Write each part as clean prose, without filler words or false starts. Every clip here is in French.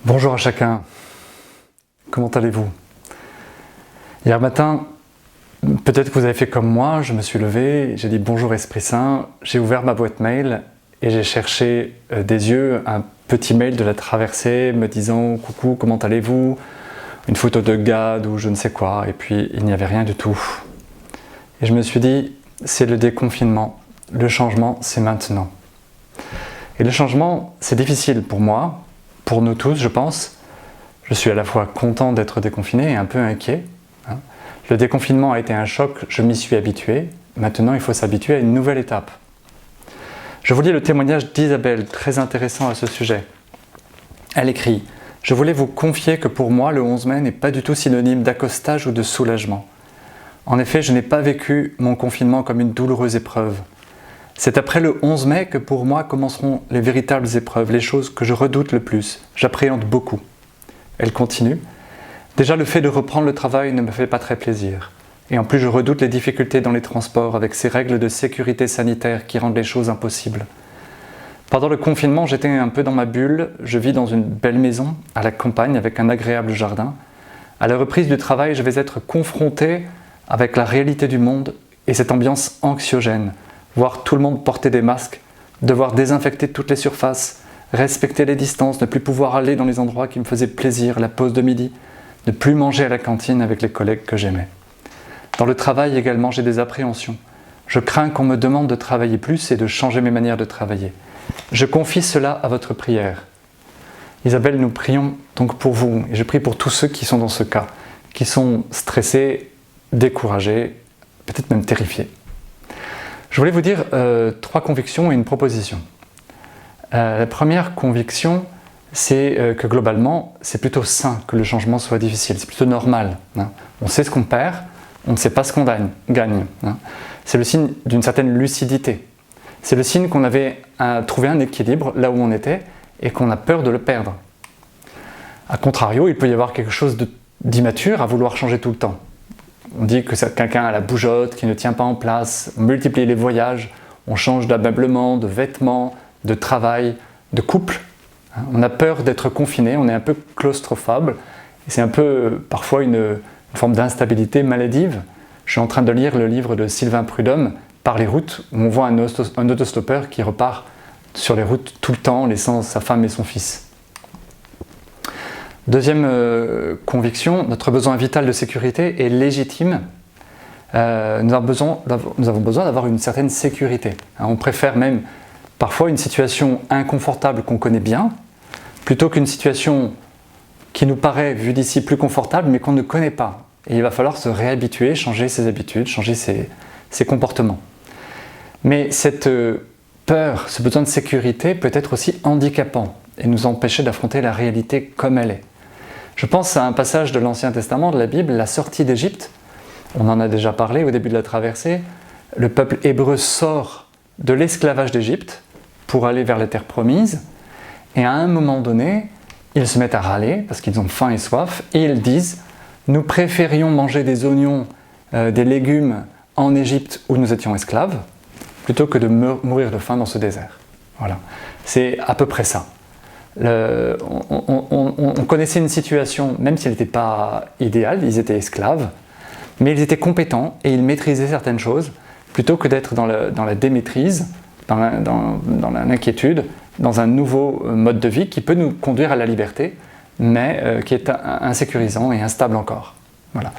Bonjour à chacun, comment allez-vous? Hier matin, peut-être que vous avez fait comme moi, je me suis levé, j'ai dit bonjour Esprit Saint, j'ai ouvert ma boîte mail et j'ai cherché des yeux un petit mail de la traversée me disant coucou, comment allez-vous? Une photo de Gad ou je ne sais quoi, et puis il n'y avait rien du tout. Et je me suis dit, c'est le déconfinement, le changement c'est maintenant. Et le changement c'est difficile pour moi, pour nous tous je pense. Je suis à la fois content d'être déconfiné et un peu inquiet. Le déconfinement a été un choc, je m'y suis habitué. Maintenant, il faut s'habituer à une nouvelle étape. Je vous lis le témoignage d'Isabelle, très intéressant à ce sujet. Elle écrit « Je voulais vous confier que pour moi, le 11 mai n'est pas du tout synonyme d'accostage ou de soulagement. En effet, je n'ai pas vécu mon confinement comme une douloureuse épreuve. C'est après le 11 mai que pour moi commenceront les véritables épreuves, les choses que je redoute le plus. J'appréhende beaucoup. » Elle continue. Déjà, le fait de reprendre le travail ne me fait pas très plaisir. Et en plus, je redoute les difficultés dans les transports avec ces règles de sécurité sanitaire qui rendent les choses impossibles. Pendant le confinement, j'étais un peu dans ma bulle. Je vis dans une belle maison, à la campagne, avec un agréable jardin. À la reprise du travail, je vais être confronté avec la réalité du monde et cette ambiance anxiogène. Voir tout le monde porter des masques, devoir désinfecter toutes les surfaces, respecter les distances, ne plus pouvoir aller dans les endroits qui me faisaient plaisir, la pause de midi, ne plus manger à la cantine avec les collègues que j'aimais. Dans le travail également, j'ai des appréhensions. Je crains qu'on me demande de travailler plus et de changer mes manières de travailler. Je confie cela à votre prière. Isabelle, nous prions donc pour vous, et je prie pour tous ceux qui sont dans ce cas, qui sont stressés, découragés, peut-être même terrifiés. Je voulais vous dire 3 convictions et une proposition. La première conviction, c'est que globalement, c'est plutôt sain que le changement soit difficile, c'est plutôt normal. On sait ce qu'on perd, on ne sait pas ce qu'on gagne. C'est le signe d'une certaine lucidité. C'est le signe qu'on avait trouvé un équilibre là où on était et qu'on a peur de le perdre. A contrario, il peut y avoir quelque chose d'immature à vouloir changer tout le temps. On dit que c'est quelqu'un à la bougeotte, qui ne tient pas en place, on multiplie les voyages, on change d'ameublement, de vêtements, de travail, de couple. On a peur d'être confiné, on est un peu claustrophobe, et c'est un peu parfois une forme d'instabilité maladive. Je suis en train de lire le livre de Sylvain Prudhomme, Par les routes, où on voit un autostoppeur qui repart sur les routes tout le temps, laissant sa femme et son fils. Deuxième conviction, notre besoin vital de sécurité est légitime. Nous avons besoin d'avoir une certaine sécurité. On préfère même parfois une situation inconfortable qu'on connaît bien, plutôt qu'une situation qui nous paraît, vue d'ici, plus confortable, mais qu'on ne connaît pas. Et il va falloir se réhabituer, changer ses habitudes, changer ses comportements. Mais cette peur, ce besoin de sécurité peut être aussi handicapant et nous empêcher d'affronter la réalité comme elle est. Je pense à un passage de l'Ancien Testament, de la Bible, la sortie d'Égypte. On en a déjà parlé au début de la traversée. Le peuple hébreu sort de l'esclavage d'Égypte pour aller vers la terre promise. Et à un moment donné, ils se mettent à râler parce qu'ils ont faim et soif. Et ils disent, nous préférions manger des oignons, des légumes en Égypte où nous étions esclaves, plutôt que de mourir de faim dans ce désert. Voilà, c'est à peu près ça. On connaissait une situation, même si elle n'était pas idéale, ils étaient esclaves, mais ils étaient compétents et ils maîtrisaient certaines choses, plutôt que d'être dans la démaîtrise, dans l'inquiétude, dans un nouveau mode de vie qui peut nous conduire à la liberté, mais qui est insécurisant et instable encore. Voilà.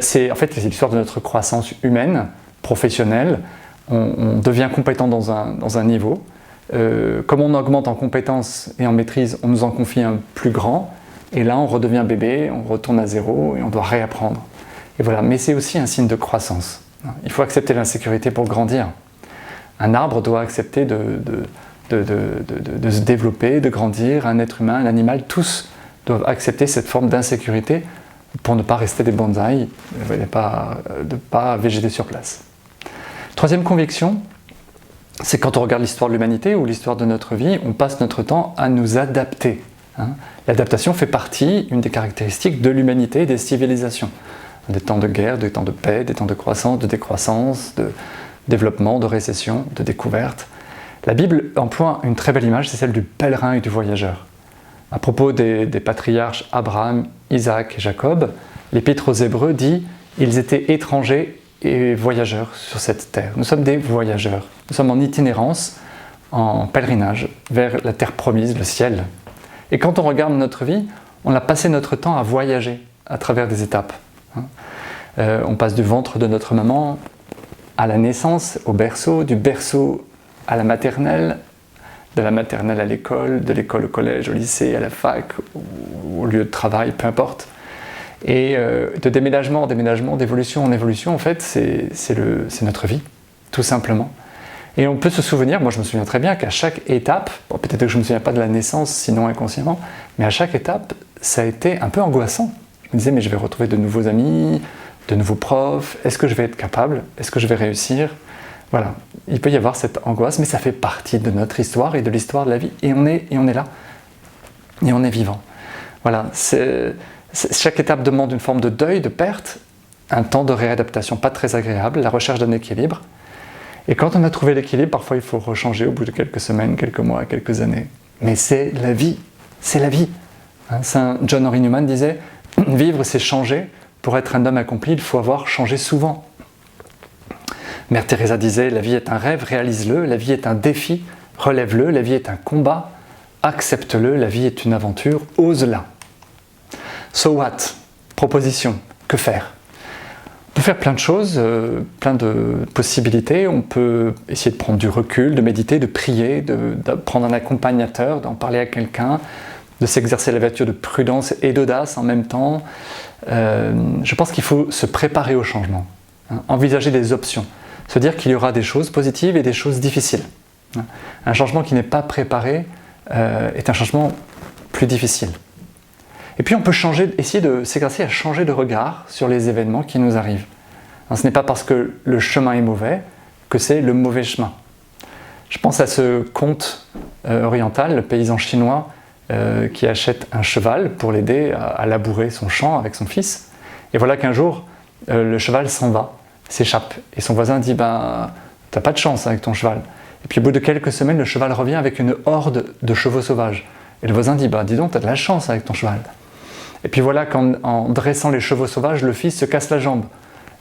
C'est l'histoire de notre croissance humaine, professionnelle. On devient compétent dans un niveau. Comme on augmente en compétences et en maîtrise, on nous en confie un plus grand, et là on redevient bébé, on retourne à zéro et on doit réapprendre. Et voilà. Mais c'est aussi un signe de croissance. Il faut accepter l'insécurité pour grandir. Un arbre doit accepter de se développer, de grandir, un être humain, un animal, tous doivent accepter cette forme d'insécurité pour ne pas rester des bonsaïs, de ne pas végéter sur place. Troisième conviction, c'est quand on regarde l'histoire de l'humanité ou l'histoire de notre vie, on passe notre temps à nous adapter. L'adaptation fait partie, une des caractéristiques de l'humanité et des civilisations. Des temps de guerre, des temps de paix, des temps de croissance, de décroissance, de développement, de récession, de découverte. La Bible emploie une très belle image, c'est celle du pèlerin et du voyageur. À propos des patriarches Abraham, Isaac et Jacob, l'Épître aux Hébreux dit « Ils étaient étrangers et voyageurs sur cette terre ». Nous sommes des voyageurs. Nous sommes en itinérance, en pèlerinage vers la terre promise, le ciel. Et quand on regarde notre vie, on a passé notre temps à voyager à travers des étapes. On passe du ventre de notre maman à la naissance, au berceau, du berceau à la maternelle, de la maternelle à l'école, de l'école au collège, au lycée, à la fac, au lieu de travail, peu importe. Et de déménagement en déménagement, d'évolution en évolution, en fait, c'est notre vie, tout simplement. Et on peut se souvenir, moi je me souviens très bien qu'à chaque étape, bon, peut-être que je ne me souviens pas de la naissance, sinon inconsciemment, mais à chaque étape, ça a été un peu angoissant. Je me disais, mais je vais retrouver de nouveaux amis, de nouveaux profs, est-ce que je vais être capable? Est-ce que je vais réussir? Voilà, il peut y avoir cette angoisse, mais ça fait partie de notre histoire et de l'histoire de la vie, et on est là, et on est vivant. Voilà, chaque étape demande une forme de deuil, de perte, un temps de réadaptation pas très agréable, la recherche d'un équilibre. Et quand on a trouvé l'équilibre, parfois il faut rechanger au bout de quelques semaines, quelques mois, quelques années. Mais c'est la vie, c'est la vie. Saint John Henry Newman disait « Vivre, c'est changer. Pour être un homme accompli, il faut avoir changé souvent. » Mère Teresa disait « La vie est un rêve, réalise-le. La vie est un défi, relève-le. La vie est un combat, accepte-le. La vie est une aventure, ose-la. » So what? Proposition. Que faire? On peut faire plein de choses, plein de possibilités. On peut essayer de prendre du recul, de méditer, de prier, de prendre un accompagnateur, d'en parler à quelqu'un, de s'exercer la vertu de prudence et d'audace en même temps. Je pense qu'il faut se préparer au changement, envisager des options, se dire qu'il y aura des choses positives et des choses difficiles. Un changement qui n'est pas préparé est un changement plus difficile. Et puis on peut essayer de s'exercer à changer de regard sur les événements qui nous arrivent. Alors, ce n'est pas parce que le chemin est mauvais que c'est le mauvais chemin. Je pense à ce conte oriental, le paysan chinois qui achète un cheval pour l'aider à labourer son champ avec son fils. Et voilà qu'un jour, le cheval s'en va, s'échappe. Et son voisin dit « t'as pas de chance avec ton cheval ». Et puis au bout de quelques semaines, le cheval revient avec une horde de chevaux sauvages. Et le voisin dit « dis donc, t'as de la chance avec ton cheval ». Et puis voilà qu'en dressant les chevaux sauvages, le fils se casse la jambe.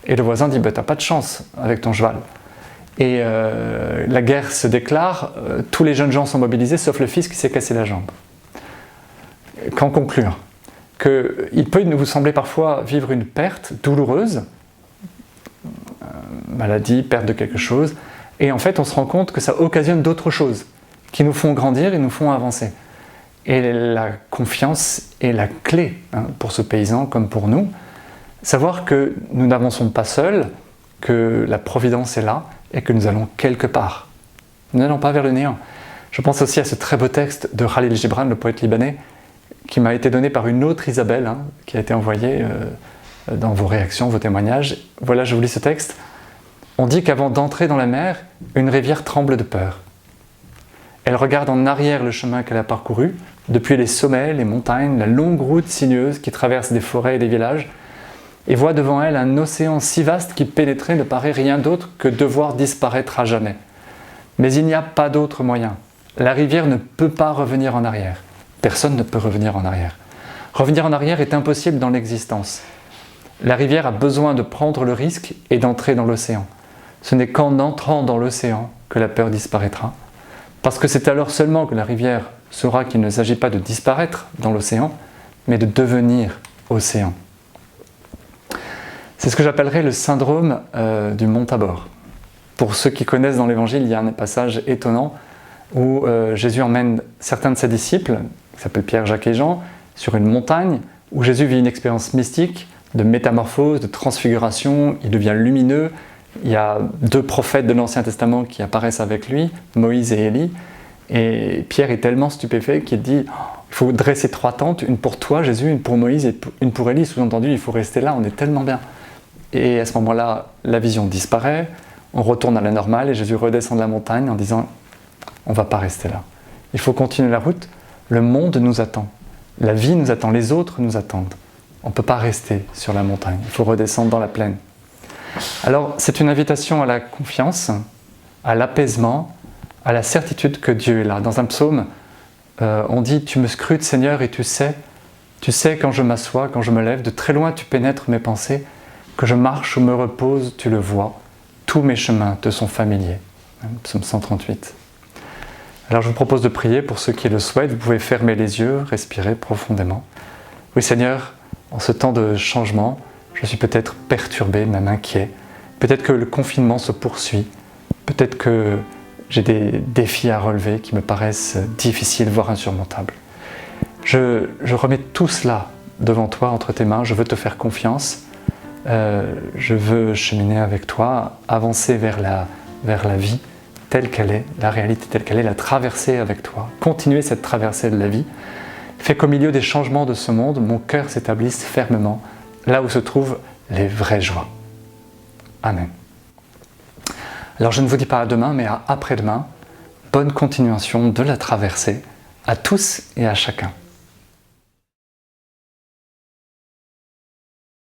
Et le voisin dit « t'as pas de chance avec ton cheval ». Et la guerre se déclare, tous les jeunes gens sont mobilisés, sauf le fils qui s'est cassé la jambe. Qu'en conclure? Qu'il peut nous sembler parfois vivre une perte douloureuse, maladie, perte de quelque chose, et en fait on se rend compte que ça occasionne d'autres choses, qui nous font grandir et nous font avancer. Et la confiance est la clé pour ce paysan comme pour nous. Savoir que nous n'avançons pas seuls, que la providence est là et que nous allons quelque part. Nous n'allons pas vers le néant. Je pense aussi à ce très beau texte de Khalil Gibran, le poète libanais, qui m'a été donné par une autre Isabelle, qui a été envoyée dans vos réactions, vos témoignages. Voilà, je vous lis ce texte. On dit qu'avant d'entrer dans la mer, une rivière tremble de peur. Elle regarde en arrière le chemin qu'elle a parcouru, depuis les sommets, les montagnes, la longue route sinueuse qui traverse des forêts et des villages, et voit devant elle un océan si vaste qui pénétrer ne paraît rien d'autre que devoir disparaître à jamais. Mais il n'y a pas d'autre moyen. La rivière ne peut pas revenir en arrière. Personne ne peut revenir en arrière. Revenir en arrière est impossible dans l'existence. La rivière a besoin de prendre le risque et d'entrer dans l'océan. Ce n'est qu'en entrant dans l'océan que la peur disparaîtra. Parce que c'est alors seulement que la rivière saura qu'il ne s'agit pas de disparaître dans l'océan, mais de devenir océan. C'est ce que j'appellerais le syndrome du mont Tabor. Pour ceux qui connaissent dans l'Évangile, il y a un passage étonnant où Jésus emmène certains de ses disciples, qui s'appellent Pierre, Jacques et Jean, sur une montagne où Jésus vit une expérience mystique de métamorphose, de transfiguration, il devient lumineux. Il y a 2 prophètes de l'Ancien Testament qui apparaissent avec lui, Moïse et Élie. Et Pierre est tellement stupéfait qu'il dit « Il faut dresser 3 tentes, une pour toi Jésus, une pour Moïse et une pour Élie. » Sous-entendu, il faut rester là, on est tellement bien. Et à ce moment-là, la vision disparaît, on retourne à la normale et Jésus redescend de la montagne en disant « On ne va pas rester là. Il faut continuer la route, le monde nous attend, la vie nous attend, les autres nous attendent. On ne peut pas rester sur la montagne, il faut redescendre dans la plaine. » Alors, c'est une invitation à la confiance, à l'apaisement, à la certitude que Dieu est là. Dans un psaume, On dit « Tu me scrutes, Seigneur, et tu sais quand je m'assois, quand je me lève, de très loin tu pénètres mes pensées, que je marche ou me repose, tu le vois, tous mes chemins te sont familiers. » Psaume 138. Alors je vous propose de prier pour ceux qui le souhaitent. Vous pouvez fermer les yeux, respirer profondément. Oui Seigneur, en ce temps de changement, je suis peut-être perturbé, même inquiet. Peut-être que le confinement se poursuit. Peut-être que j'ai des défis à relever qui me paraissent difficiles, voire insurmontables. Je remets tout cela devant toi, entre tes mains. Je veux te faire confiance. Je veux cheminer avec toi, avancer vers la vie telle qu'elle est, la réalité telle qu'elle est, la traverser avec toi, continuer cette traversée de la vie. Fais qu'au milieu des changements de ce monde, mon cœur s'établisse fermement là où se trouvent les vraies joies. Amen. Alors je ne vous dis pas à demain, mais à après-demain. Bonne continuation de la traversée à tous et à chacun.